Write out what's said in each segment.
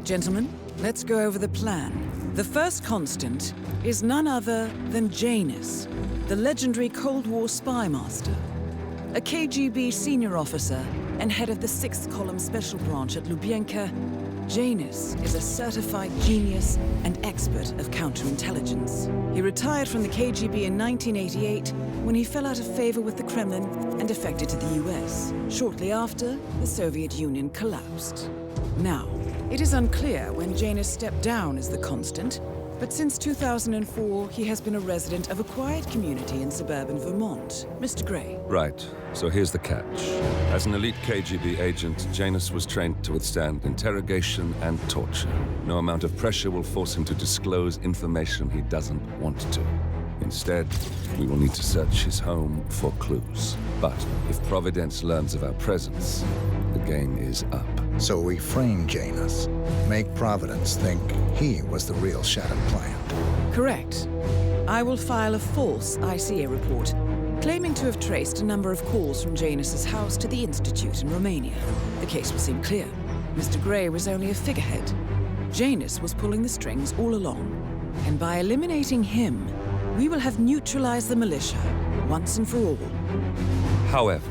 Gentlemen, let's go over the plan. The first constant is none other than Janus, the legendary Cold War spy master. A KGB senior officer and head of the 6th Column Special Branch at Lubyanka, Janus is a certified genius and expert of counterintelligence. He retired from the KGB in 1988 when he fell out of favor with the Kremlin and defected to the US, shortly after the Soviet Union collapsed. Now, it is unclear when Janus stepped down as the constant, but since 2004, he has been a resident of a quiet community in suburban Vermont. Mr. Gray. Right. So here's the catch. As an elite KGB agent, Janus was trained to withstand interrogation and torture. No amount of pressure will force him to disclose information he doesn't want to. Instead, we will need to search his home for clues. But if Providence learns of our presence, the game is up. So we frame Janus, make Providence think he was the real Shattered plant. Correct. I will file a false ICA report, claiming to have traced a number of calls from Janus's house to the Institute in Romania. The case will seem clear. Mr. Gray was only a figurehead. Janus was pulling the strings all along. And by eliminating him, we will have neutralized the militia, once and for all. However,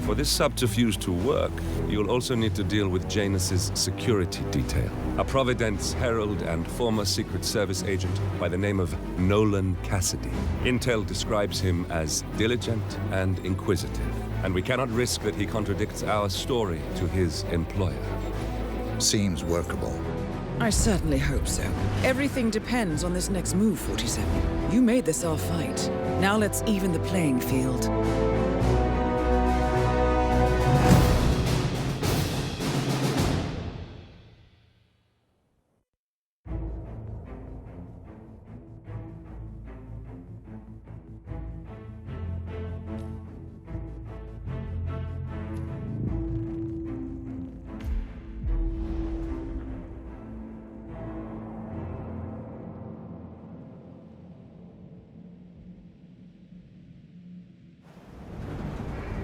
for this subterfuge to work, you'll also need to deal with Janus's security detail. A Providence herald and former Secret Service agent by the name of Nolan Cassidy. Intel describes him as diligent and inquisitive, and we cannot risk that he contradicts our story to his employer. Seems workable. I certainly hope so. Everything depends on this next move, 47. You made this our fight. Now let's even the playing field.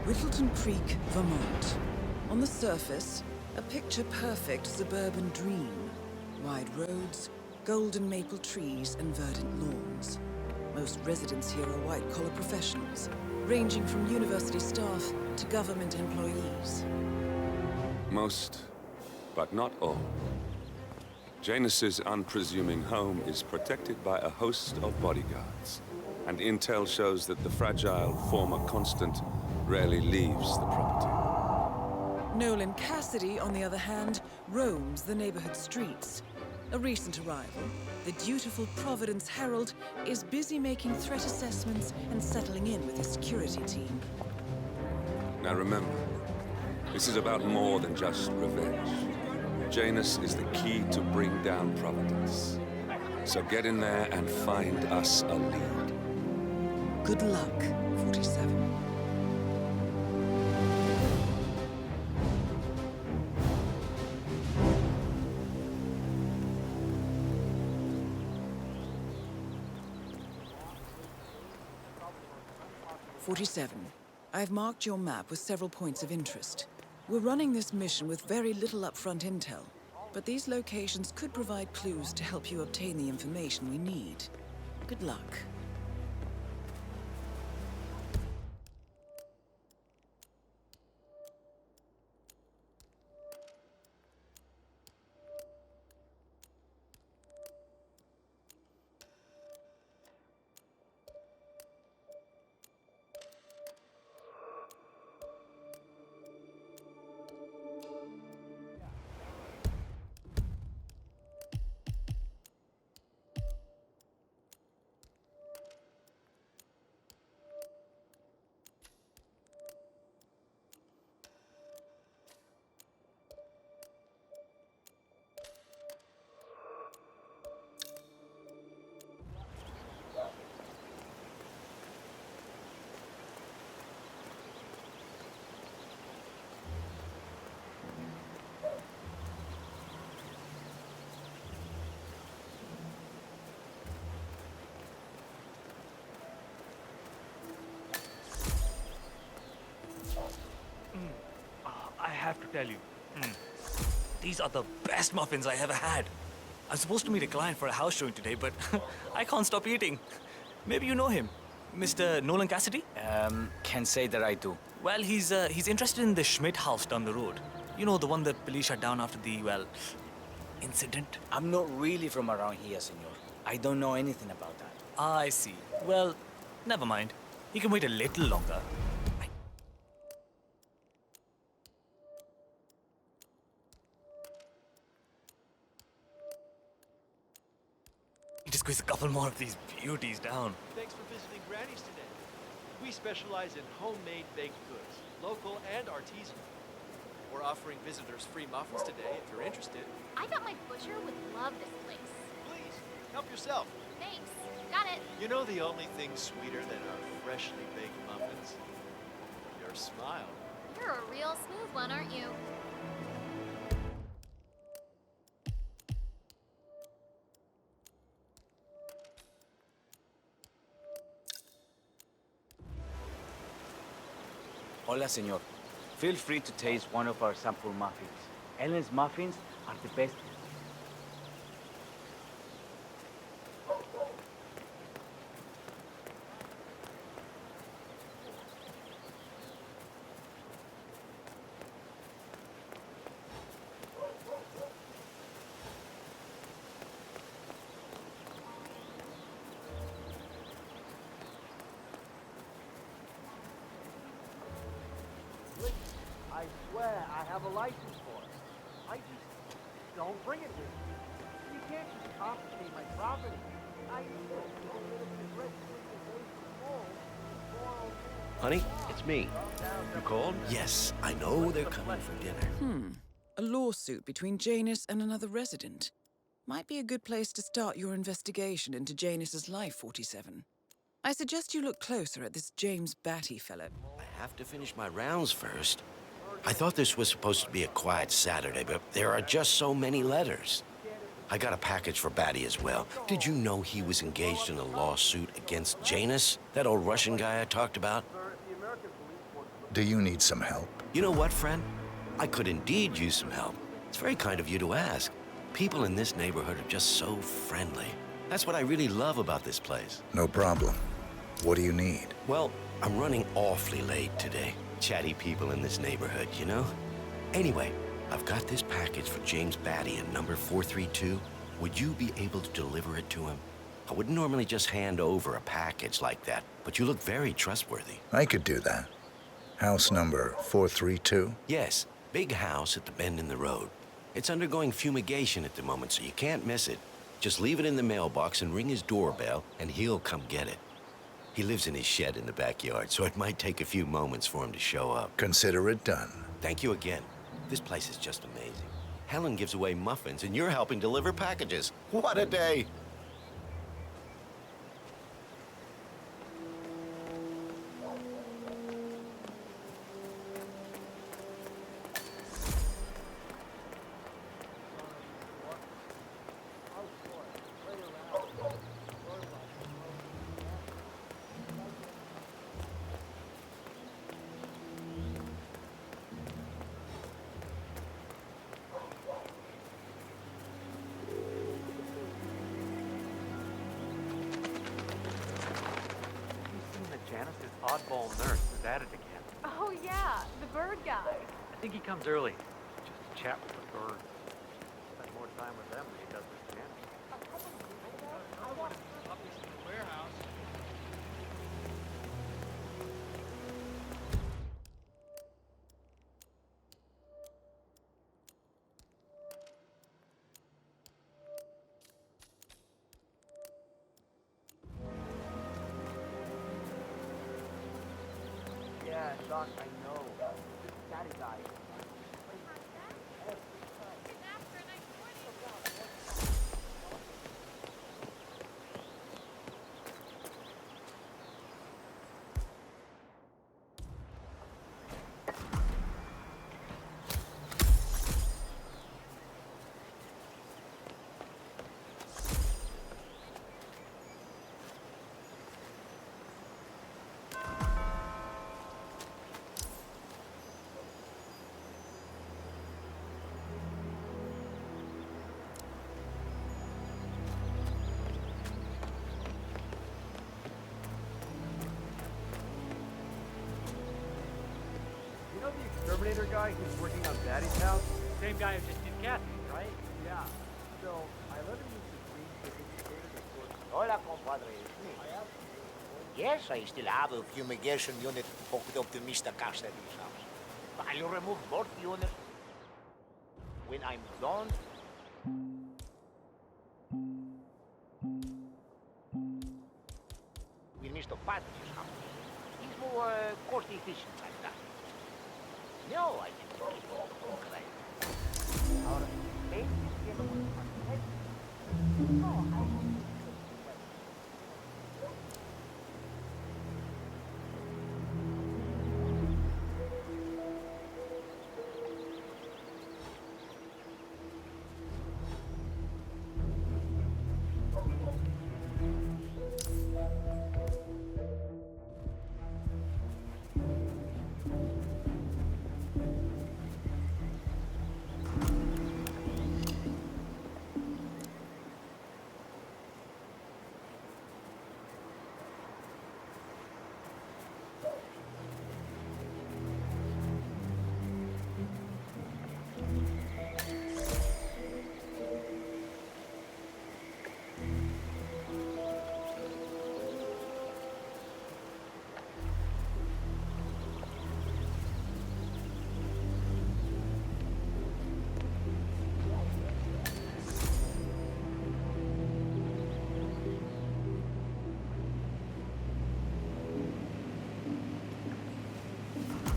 Whittleton Creek, Vermont. On the surface, a picture-perfect suburban dream. Wide roads, golden maple trees, and verdant lawns. Most residents here are white-collar professionals, ranging from university staff to government employees. Most, but not all. Janus's unpresuming home is protected by a host of bodyguards, and intel shows that the fragile former constant rarely leaves the property. Nolan Cassidy, on the other hand, roams the neighborhood streets. A recent arrival, the dutiful Providence Herald is busy making threat assessments and settling in with his security team. Now remember, this is about more than just revenge. Janus is the key to bring down Providence. So get in there and find us a lead. Good luck, 47. I've marked your map with several points of interest. We're running this mission with very little upfront intel, but these locations could provide clues to help you obtain the information we need. Good luck. I have to tell you. These are the best muffins I ever had. I'm supposed to meet a client for a house showing today, but I can't stop eating. Maybe you know him, Mr. Nolan Cassidy? Can't say that I do. Well, he's interested in the Schmidt house down the road. You know, the one the police shut down after the, well, incident? I'm not really from around here, senor. I don't know anything about that. I see. Well, never mind. He can wait a little longer. Need to squeeze a couple more of these beauties down. Thanks for visiting Granny's today. We specialize in homemade baked goods, local and artisanal. We're offering visitors free muffins today if you're interested. I bet my butcher would love this place. Please, help yourself. Thanks. Got it. You know the only thing sweeter than our freshly baked muffins? Your smile. You're a real smooth one, aren't you? Hola, senor. Feel free to taste one of our sample muffins. Ellen's muffins are the best. I swear I have a license for it. I just don't bring it with me. You can't just confiscate my property. I need it. Honey, it's me. You called? Yes, I know they're coming for dinner. A lawsuit between Janus and another resident. Might be a good place to start your investigation into Janus's life, 47. I suggest you look closer at this James Batty fellow. I have to finish my rounds first. I thought this was supposed to be a quiet Saturday, but there are just so many letters. I got a package for Batty as well. Did you know he was engaged in a lawsuit against Janus? That old Russian guy I talked about? Do you need some help? You know what, friend? I could indeed use some help. It's very kind of you to ask. People in this neighborhood are just so friendly. That's what I really love about this place. No problem. What do you need? Well, I'm running awfully late today. Chatty people in this neighborhood, you know? Anyway, I've got this package for James Batty in number 432. Would you be able to deliver it to him? I wouldn't normally just hand over a package like that, but you look very trustworthy. I could do that. House number 432? Yes, big house at the bend in the road. It's undergoing fumigation at the moment, so you can't miss it. Just leave it in the mailbox and ring his doorbell, and he'll come get it. He lives in his shed in the backyard, so it might take a few moments for him to show up. Consider it done. Thank you again. This place is just amazing. Helen gives away muffins, and you're helping deliver packages. What a day! Janice's oddball nurse is at it again. Oh yeah, the bird guy. I think he comes early, just to chat with the birds. Spend more time with them than he does with Janice. Puppies in the warehouse. Yeah, Doc, I know. This daddy guy. Terminator guy who's working on Daddy's house? Same guy who just did Kathy's, right? Yeah. So, I let him use the green certificate as sort of... Hola, compadre. It's me. Yes, I still have a fumigation unit hooked up to Mr. Cassidy's house. I'll remove both units when I'm done. With Mr. Patridge's house. He's more cost efficient like that. No, I didn't keep all the correct. Ahora, ¿ves? No, I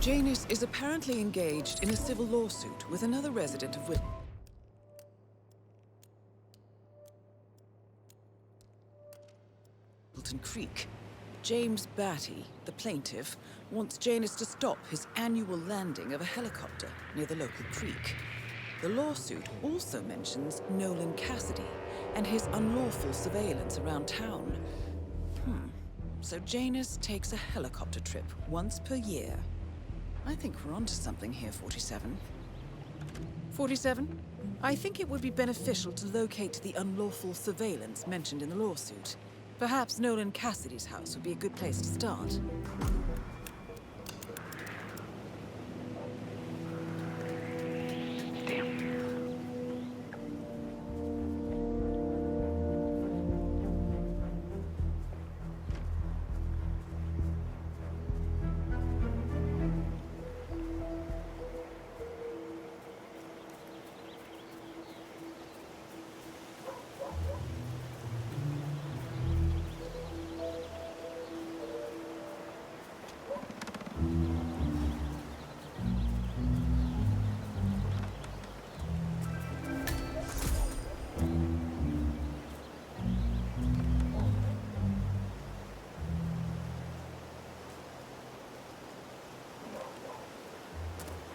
Janus is apparently engaged in a civil lawsuit with another resident of Wilton Creek. James Batty, the plaintiff, wants Janus to stop his annual landing of a helicopter near the local creek. The lawsuit also mentions Nolan Cassidy and his unlawful surveillance around town. So Janus takes a helicopter trip once per year. I think we're onto something here, 47. 47? I think it would be beneficial to locate the unlawful surveillance mentioned in the lawsuit. Perhaps Nolan Cassidy's house would be a good place to start.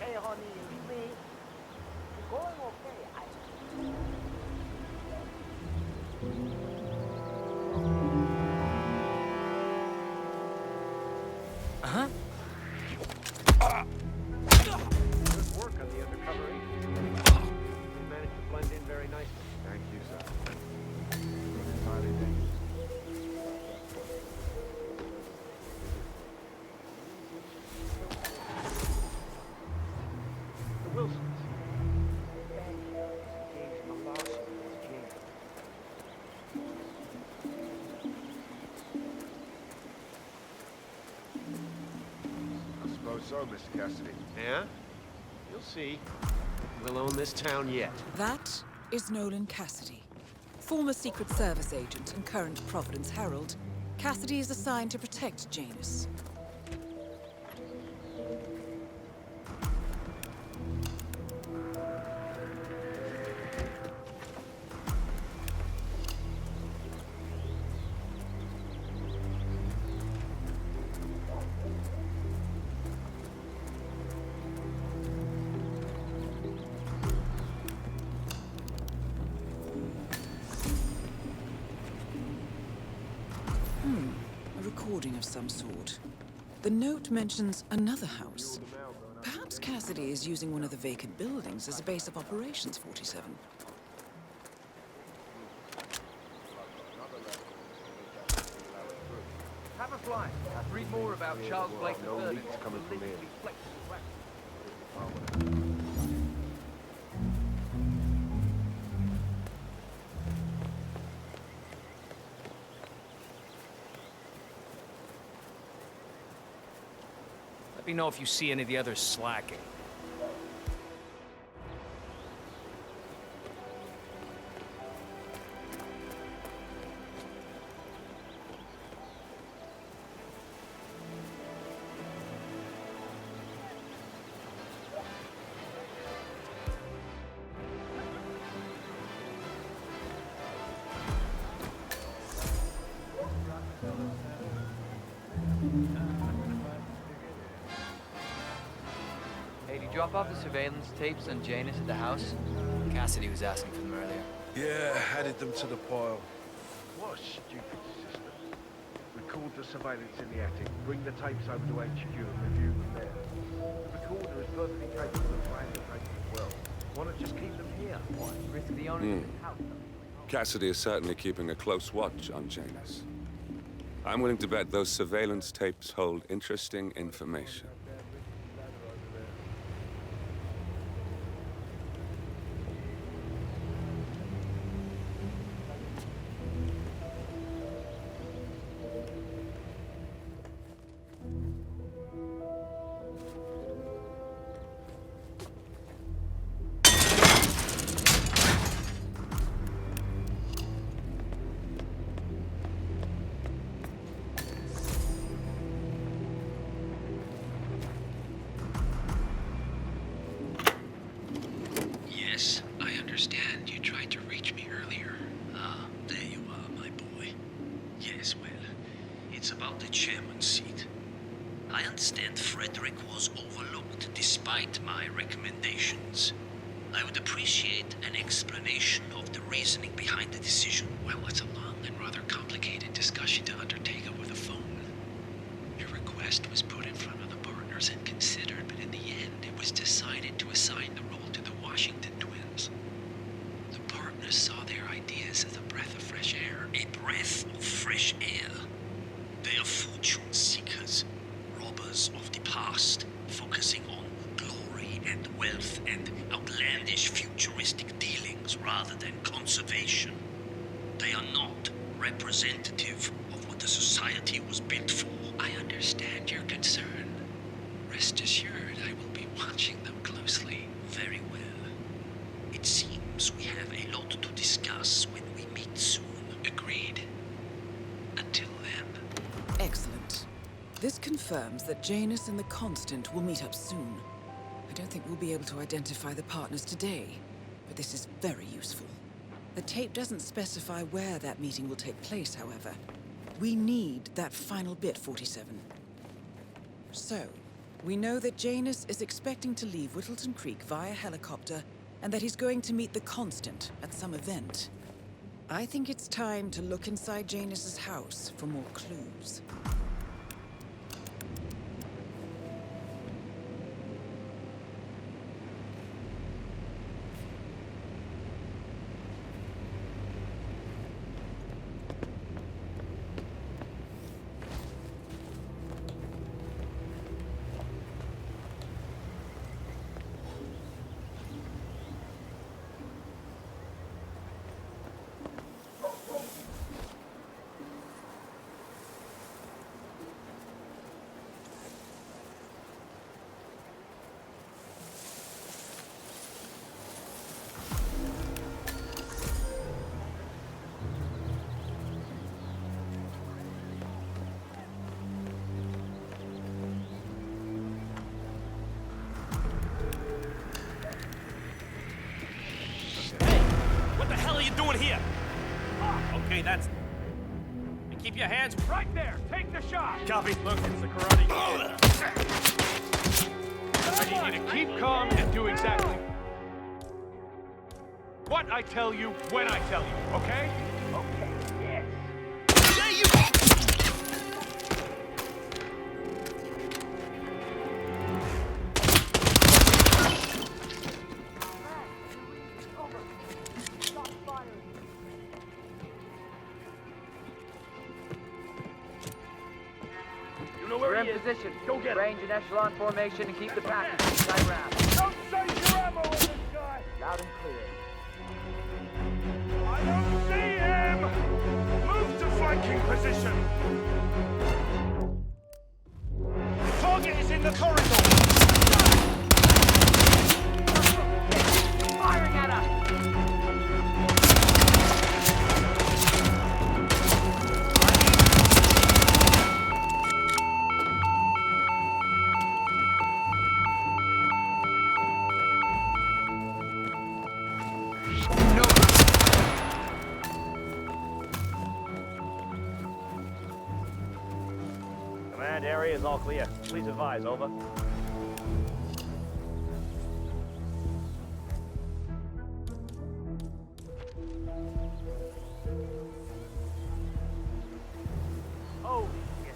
Hey, honey, it's me. You're going okay. Good work on the undercover agent. You managed to blend in very nicely. Thank you, sir. Entirely dangerous. The Wilsons. James Malachi is James. I suppose so, Mr. Cassidy. Yeah? You'll see. We'll own this town yet. That is Nolan Cassidy, former Secret Service agent and current Providence Herald. Cassidy is assigned to protect Janus. A recording of some sort. The note mentions another house. Perhaps Cassidy is using one of the vacant buildings as a base of operations, 47. Have a fly. Read more about Charles Blake III. No leaks coming from here. Let me know if you see any of the others slacking. Drop off the surveillance tapes on Janus at the house? Cassidy was asking for them earlier. Yeah, added them to the pile. What a stupid system. Record the surveillance in the attic, bring the tapes over to HQ and review them there. The recorder is perfectly capable of playing the tapes as well. Why not just keep them here? What? Risk the owner of the house? Cassidy is certainly keeping a close watch on Janus. I'm willing to bet those surveillance tapes hold interesting information. Yes, I understand. You tried to reach me earlier. Ah, there you are, my boy. Yes, well, it's about the chairman's seat. I understand Frederick was overlooked despite my recommendations. I would appreciate an explanation of the reasoning behind the decision. Well, it's a long and rather complicated discussion to undertake over the phone. Your request was put in front of the partners and considered, but in the end, it was decided to assign the role to the Washington twins. The partners saw their ideas as a breath of fresh air. A breath of fresh air. They are fortune seekers, robbers of the past, focusing on glory and wealth and outlandish futuristic dealings rather than conservation. They are not representative of what the society was built for. I understand your concern. Rest assured, I will be watching them closely. Very well. It seems we have a lot to discuss when we meet soon. Agreed. Until then. Excellent. This confirms that Janus and the Constant will meet up soon. I don't think we'll be able to identify the partners today, but this is very useful. The tape doesn't specify where that meeting will take place, however. We need that final bit, 47. So, we know that Janus is expecting to leave Whittleton Creek via helicopter, and that he's going to meet the Constant at some event. I think it's time to look inside Janus's house for more clues. Okay, that's... And keep your hands Right there! Take the shot! Copy. Look, it's the karate kid. I need you to keep calm and do exactly what I tell you when I tell you, okay? Okay, yes. There you We're in position. Go get Range and echelon formation and keep the package inside wrap. Loud and clear. I don't see him! Move to flanking position! Target is in the corridor! Firing at us! Command area is all clear. Please advise, over. Oh, shit.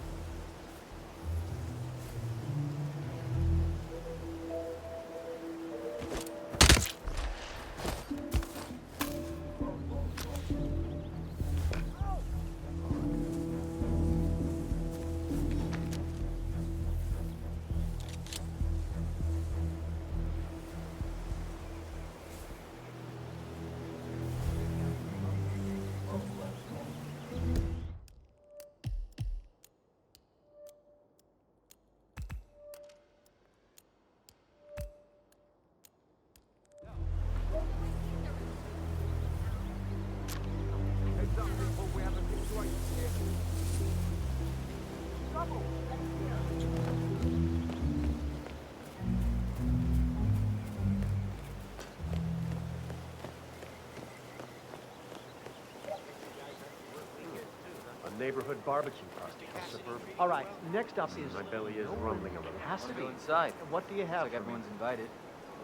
A neighborhood barbecue party. Suburban. All right, next up is... My belly is rumbling a little. Has to Let's be. go inside. What do you have Looks like for me? everyone's invited.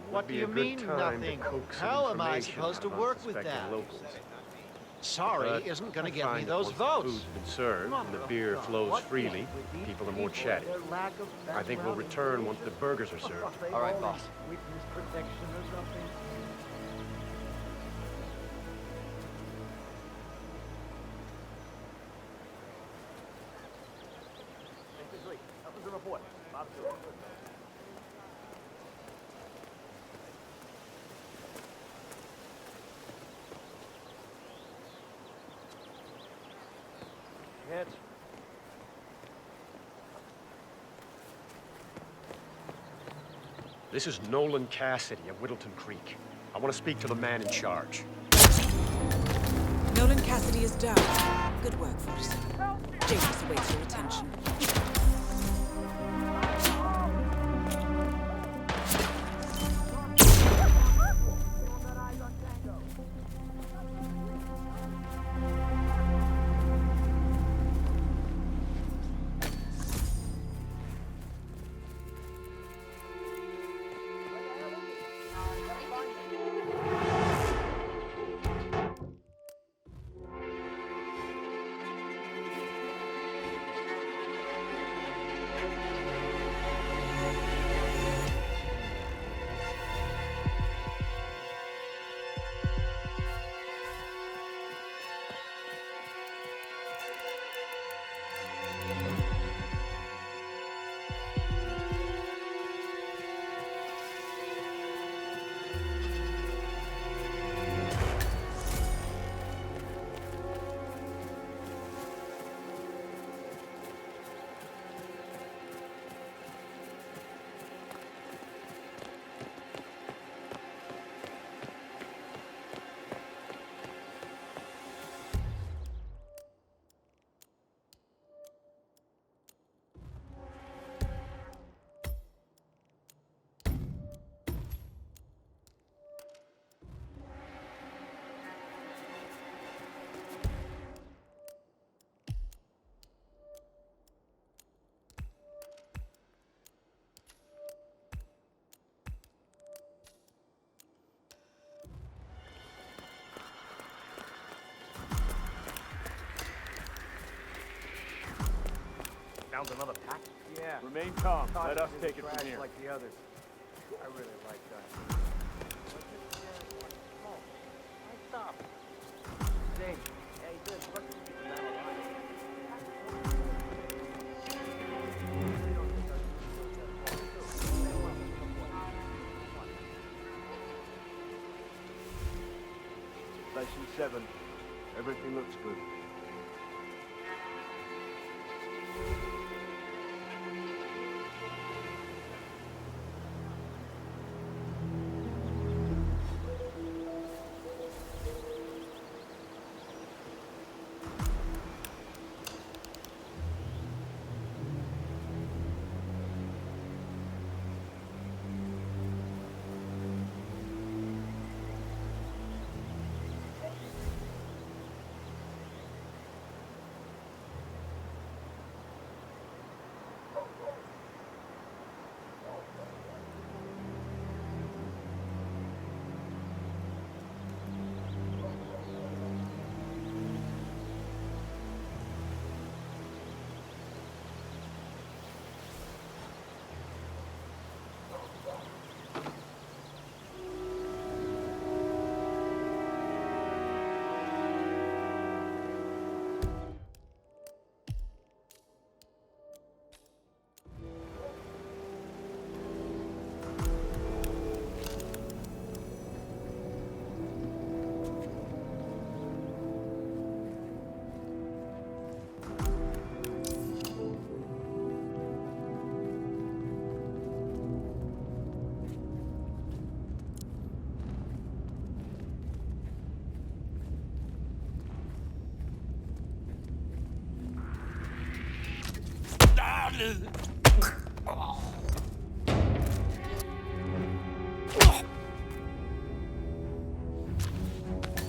What do you mean, nothing? How am I supposed to work with that? Locals. Sorry isn't going to get me those Once votes. the food's been served and the beer flows freely, people are more chatty. I think we'll return once the burgers are served. All right, boss. Witness protection or something? Nothing to report. Bob Stewart. Hit. This is Nolan Cassidy of Whittleton Creek. I want to speak to the man in charge. Nolan Cassidy is down. Good work, 47. James awaits your attention. Found another pack? Yeah. Remain calm. Let us take it from here. Like the others. I really like that. Stop. James. Hey, good. Look at people down the line. Station 7. Everything looks good.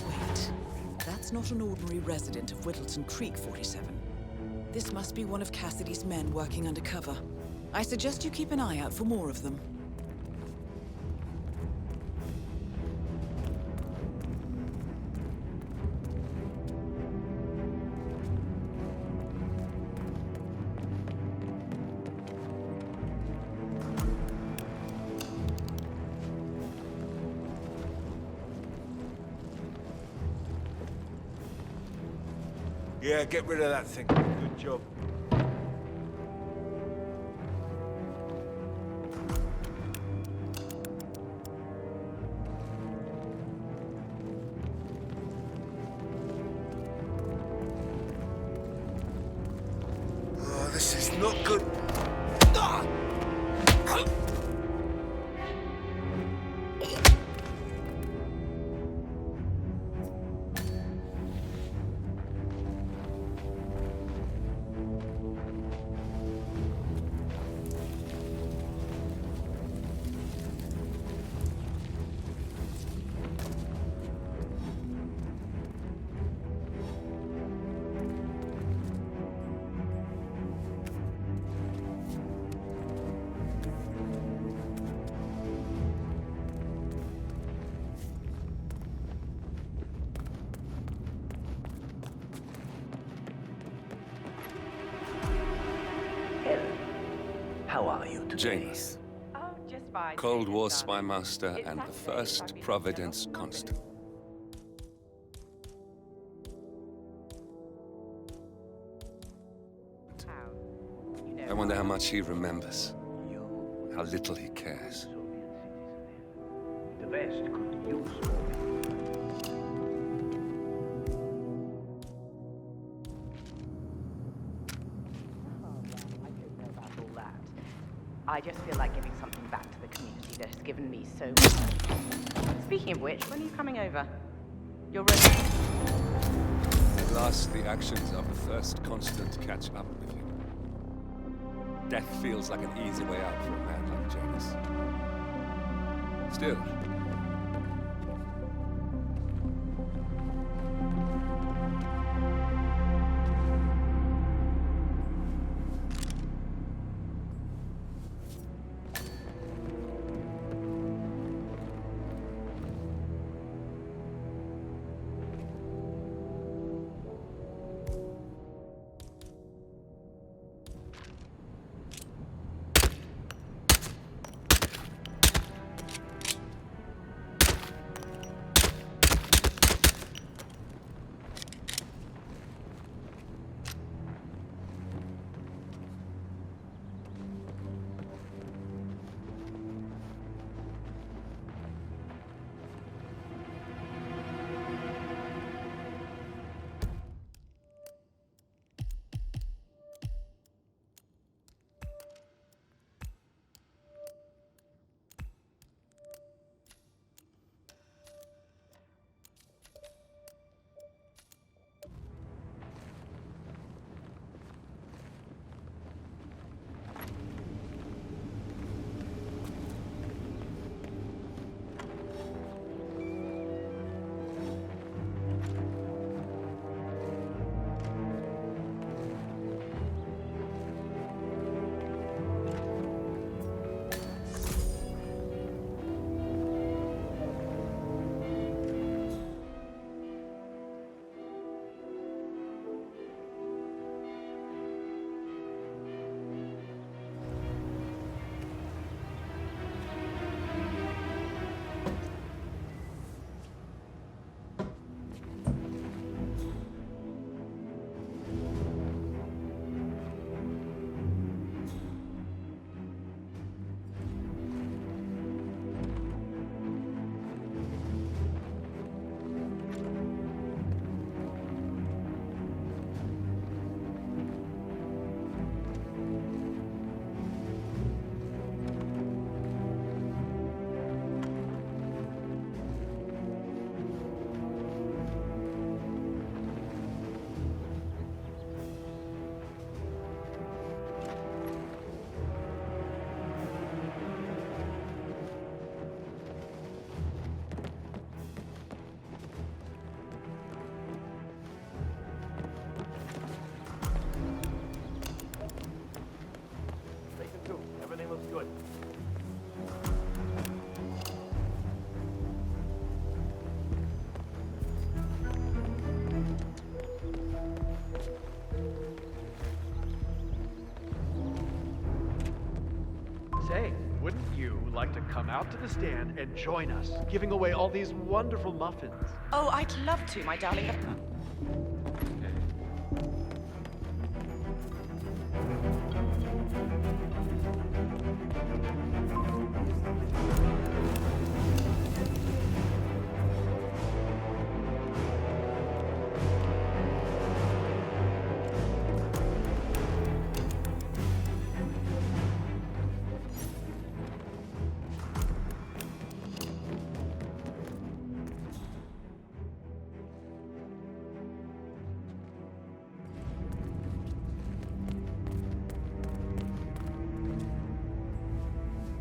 Wait, that's not an ordinary resident of Whittleton Creek 47. This must be one of Cassidy's men working undercover. I suggest you keep an eye out for more of them. Yeah, get rid of that thing. Good job. Oh, this is not good. How are you today? Janus, Oh, just fine. Cold War spy master and the first Providence constant. I wonder how much he remembers. How little he cares. The West could use I just feel like giving something back to the community that has given me so much. Speaking of which, when are you coming over? You're ready. At last, the actions of the first constant catch up with you. Death feels like an easy way out for a man like Janus. Still, to come out to the stand and join us, giving away all these wonderful muffins. Oh, I'd love to, my darling.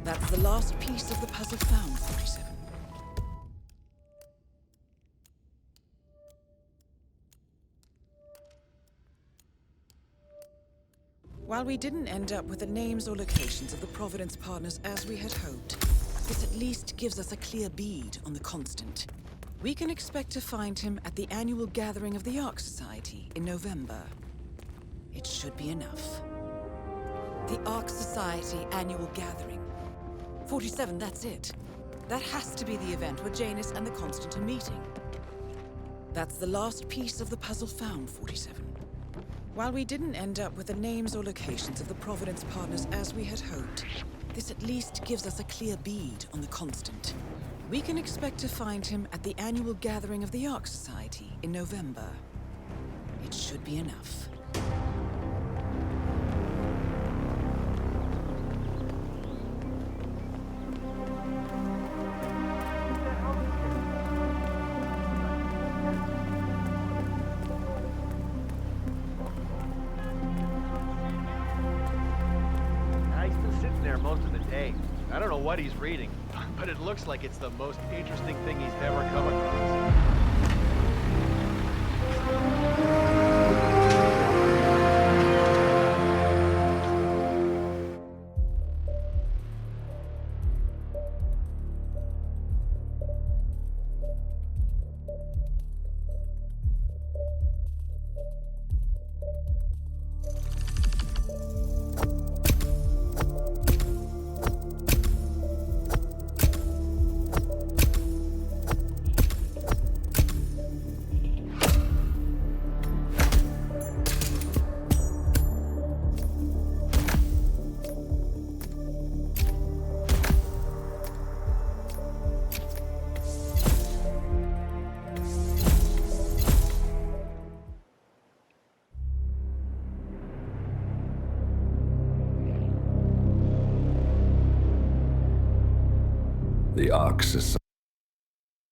That's the last piece of the puzzle found, 47. While we didn't end up with the names or locations of the Providence partners as we had hoped, this at least gives us a clear bead on the Constant. We can expect to find him at the annual gathering of the Ark Society in November. It should be enough. The Ark Society annual gathering. 47, that's it. That has to be the event where Janus and the Constant are meeting. That's the last piece of the puzzle found, 47. While we didn't end up with the names or locations of the Providence partners as we had hoped, this at least gives us a clear bead on the Constant. We can expect to find him at the annual gathering of the Ark Society in November. It should be enough. He's been sitting there most of the day. I don't know what he's reading, but it looks like it's the most interesting thing he's ever come across. The Ark Society.